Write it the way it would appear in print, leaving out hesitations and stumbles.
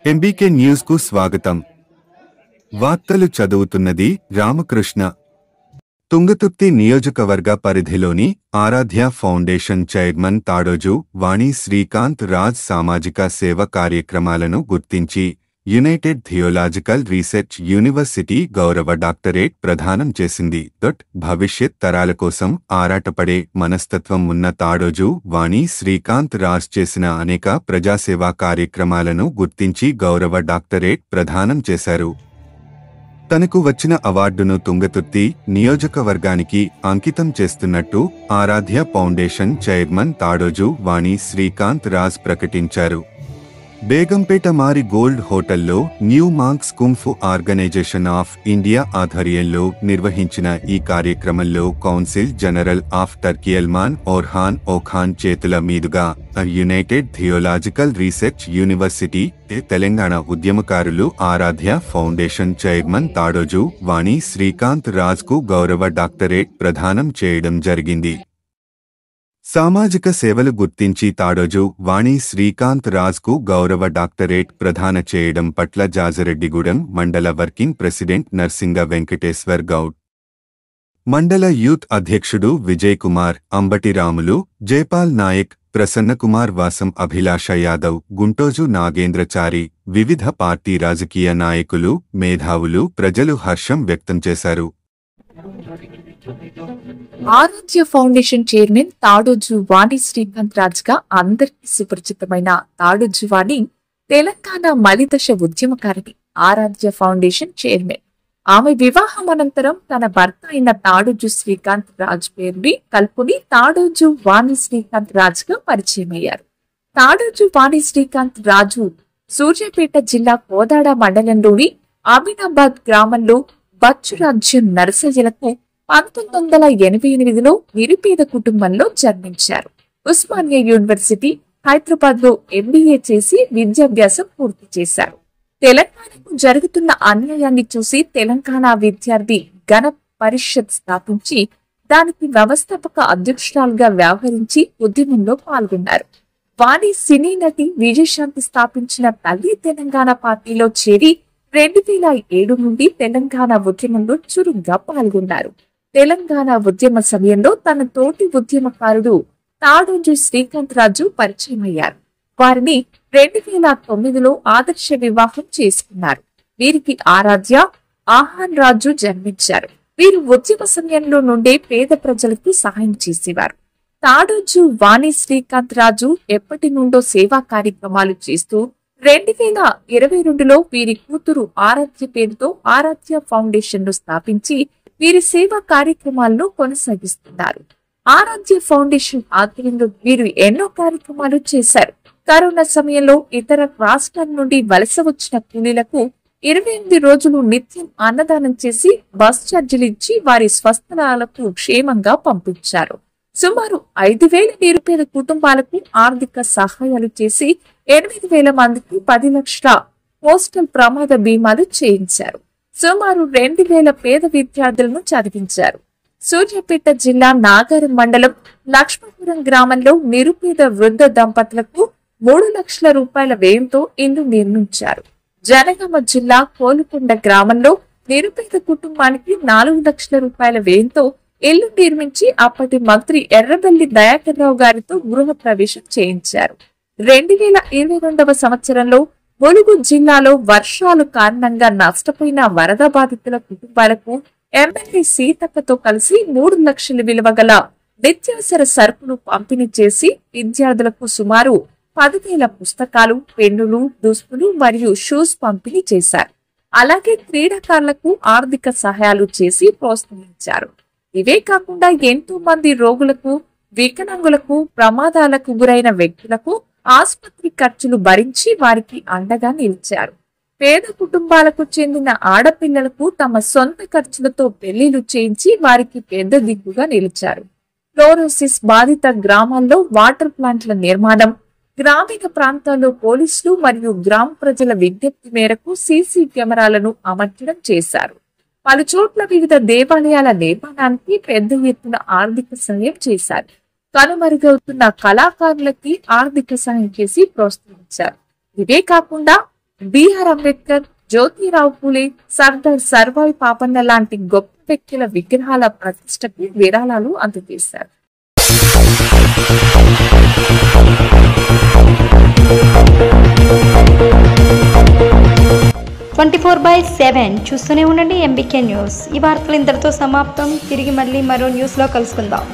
MBK news కు స్వాగతం. వార్తలు చదువుతున్నది రామకృష్ణ. తుంగతుర్తి నియోజకవర్గ పరిధిలోని ఆరాధ్య ఫౌండేషన్ చైర్మన్ తాడోజు వాణి శ్రీకాంత్ రాజ్ సామాజిక సేవ కార్యక్రమాలను గుర్తించి యునైటెడ్ థియోలాజికల్ రీసెర్చ్ యూనివర్సిటీ గౌరవ డాక్టరేట్ ప్రదానం చేసింది. భవిష్యత్ తరాల కోసం ఆరాటపడే మనస్తత్వం ఉన్న తాడోజు వాణి శ్రీకాంత్ రాజ్ చేసిన అనేక ప్రజాసేవా కార్యక్రమాలను గుర్తించి గౌరవ డాక్టరేట్ ప్రదానం చేశారు. తనకు వచ్చిన అవార్డును తుంగతుర్తి నియోజకవర్గానికి అంకితం చేస్తున్నట్టు ఆరాధ్య ఫౌండేషన్ చైర్మన్ తాడోజు వాణి శ్రీకాంత్ రాజ్ ప్రకటించారు. బేగంపేట మారి గోల్డ్ హోటల్లో new monks kung fu organization of India ఆధ్వర్యంలో నిర్వహించిన ఈ కార్యక్రమంలో council general of Turkey Elman Orhan Okhan చేతుల మీదుగా united theological research university Telangana ఉద్యమకారులు ఆరాధ్య ఫౌండేషన్ చైర్మన్ తాడోజు వాణి శ్రీకాంత్ రాజ్ కు గౌరవ డాక్టరేట్ ప్రదానం చేయడం జరిగింది. సామాజిక సేవలు గుర్తించి తాడోజు వాణి శ్రీకాంత్ రాజ్ కు గౌరవ డాక్టరేట్ ప్రదాన చేయడం పట్ల జాజరెడ్డిగూడెం మండల working president nursing Venkateshwar Goud, మండల యూత్ అధ్యక్షుడు విజయ్ కుమార్, అంబటి రాములు, జైపాల్ నాయక్, ప్రసన్నకుమార్ వాసం, అభిలాష యాదవ్, గుంటోజు నాగేంద్రచారి, వివిధ పార్టీ రాజకీయ నాయకులు, మేధావులు, ప్రజలు హర్షం వ్యక్తం చేశారు. ఆరాధ్య ఫౌండేషన్ చైర్మన్ తాడోజు వాణి శ్రీకాంత్ రాజ్ గా అందరికీ సుపరిచితమైన తాడోజు వాణి తెలంగాణ మలిదశ ఉద్యమకారిణి, ఆరాధ్య ఫౌండేషన్ చైర్మన్. ఆమె వివాహం అనంతరం తన భర్త అయిన తాడోజు శ్రీకాంత్ రాజ్ పేరుని కలుపుని తాడోజు వాణి శ్రీకాంత్ రాజ్ గా పరిచయమయ్యారు. తాడోజు వాణి శ్రీకాంత్ రాజు సూర్యాపేట జిల్లా కోదాడ మండలంలోని అమీనాబాద్ గ్రామంలో బచ్చురాజ్యం నరసయ్యలకు 1988లో నిరుపేద కుటుంబంలో జన్మించారు. ఉస్మానియా యూనివర్సిటీ హైదరాబాద్ లో ఎంబీఏ చేసి విద్యాభ్యాసం పూర్తి చేశారు. తెలంగాణకు జరుగుతున్న అన్యాయాన్ని చూసి తెలంగాణ విద్యార్థి గణ పరిషత్ స్థాపించి దానికి వ్యవస్థాపక అధ్యక్షురాలుగా వ్యవహరించి ఉద్యమంలో పాల్గొన్నారు. వాణి సినీ నటి విజయశాంతి స్థాపించిన తల్లి తెలంగాణ పార్టీలో చేరి 2007 నుండి తెలంగాణ ఉద్యమంలో చురుగ్గా పాల్గొన్నారు. తెలంగాణ ఉద్యమ సమయంలో తన తోటి ఉద్యమకారుడు తాడోజు శ్రీకాంత్ రాజు పరిచయమయ్యారు. వారిని 2009లో ఆదర్శ వివాహం చేసుకున్నారు. వీరికి ఆరాధ్య ఆహాన్ రాజు జన్మించారు. వీరు ఉద్యమ సమయంలో నుండే పేద ప్రజలకు సహాయం చేసేవారు. తాడోజు వాణి శ్రీకాంత్ రాజు ఎప్పటి నుండో సేవా కార్యక్రమాలు చేస్తూ 2022లో వీరి కూతురు ఆరాధ్య పేరుతో ఆరాధ్య ఫౌండేషన్ ను స్థాపించి వీరి సేవా కార్యక్రమాలను కొనసాగిస్తున్నారు. ఆరాధ్య ఫౌండేషన్ ఆధ్వర్యంలో వీరు ఎన్నో కార్యక్రమాలు చేశారు. కరోనా సమయంలో ఇతర రాష్ట్రాల నుండి వలస వచ్చిన కూలీలకు 28 రోజులు నిత్యం అన్నదానం చేసి బస్ ఛార్జీలు ఇచ్చి వారి స్వస్థలాలకు క్షేమంగా పంపించారు. సుమారు 5,000 నిరుపేద కుటుంబాలకు ఆర్థిక సహాయాలు చేసి 8,000 మందికి 10 లక్షల పోస్టల్ ప్రమాద బీమాలు చేయించారు. సుమారు 2,000 పేద విద్యార్థులను చదివించారు. సూర్యాపేట జిల్లా నాగారం మండలం లక్ష్మీపురం గ్రామంలో నిరుపేద వృద్ధ దంపతులకు 3 లక్షల రూపాయల వ్యయంతో ఇల్లు నిర్మించారు. జనగామ జిల్లా కోలుకొండ గ్రామంలో నిరుపేద కుటుంబానికి 4 లక్షల రూపాయల వ్యయంతో ఇల్లు నిర్మించి అప్పటి మంత్రి ఎర్రబెల్లి దయాకర్ రావు గారితో గృహ ప్రవేశం చేయించారు. 2022వ సంవత్సరంలో ములుగు జిల్లాలో వర్షాలు కారణంగా నష్టపోయిన వరద బాధితుల కుటుంబాలకు ఎమ్మెల్యే సీతక్కతో కలిసి 3 లక్షల విలువ గల నిత్యావసర సరుకులు పంపిణీ చేసి విద్యార్థులకు సుమారు 10,000 పుస్తకాలు, పెన్నులు, దుస్తులు మరియు షూస్ పంపిణీ చేశారు. అలాగే క్రీడాకారులకు ఆర్థిక సహాయాలు చేసి ప్రోత్సహించారు. ఇవే కాకుండా ఎంతో మంది రోగులకు, వికలాంగులకు, ప్రమాదాలకు గురైన వ్యక్తులకు ఆసుపత్రి ఖర్చులు భరించి వారికి అండగా నిలిచారు. పేద కుటుంబాలకు చెందిన ఆడపిల్లలకు తమ సొంత ఖర్చులతో పెళ్లిళ్లు చేయించి వారికి పెద్ద దిక్కుగా నిలిచారు. ఫ్లోరోసిస్ బాధిత గ్రామాల్లో వాటర్ ప్లాంట్ల నిర్మాణం, గ్రామీణ ప్రాంతాల్లో పోలీసులు మరియు గ్రామ ప్రజల విజ్ఞప్తి మేరకు సీసీ కెమెరాలను అమర్చడం చేశారు. పలు చోట్ల వివిధ దేవాలయాల నిర్మాణానికి పెద్ద ఎత్తున ఆర్థిక సాయం చేశారు. కనుమరుగవుతున్న కళాకారులకి ఆర్థిక సాయం చేసి ప్రోత్సహించారు. ఇవే కాకుండా బిఆర్ అంబేద్కర్, జ్యోతిరావు పూలే, సర్దార్ సర్వాయి పాపన్న లాంటి గొప్ప వ్యక్తుల విగ్రహాల ప్రతిష్టకు విరాళాలు అందజేశారు. 24/7 చూస్తూనే ఉండండి ఎంబీకే న్యూస్. ఈ వార్తలు ఇంతటితో సమాప్తం. తిరిగి మళ్ళీ మరో న్యూస్లో కలుసుకుందాం.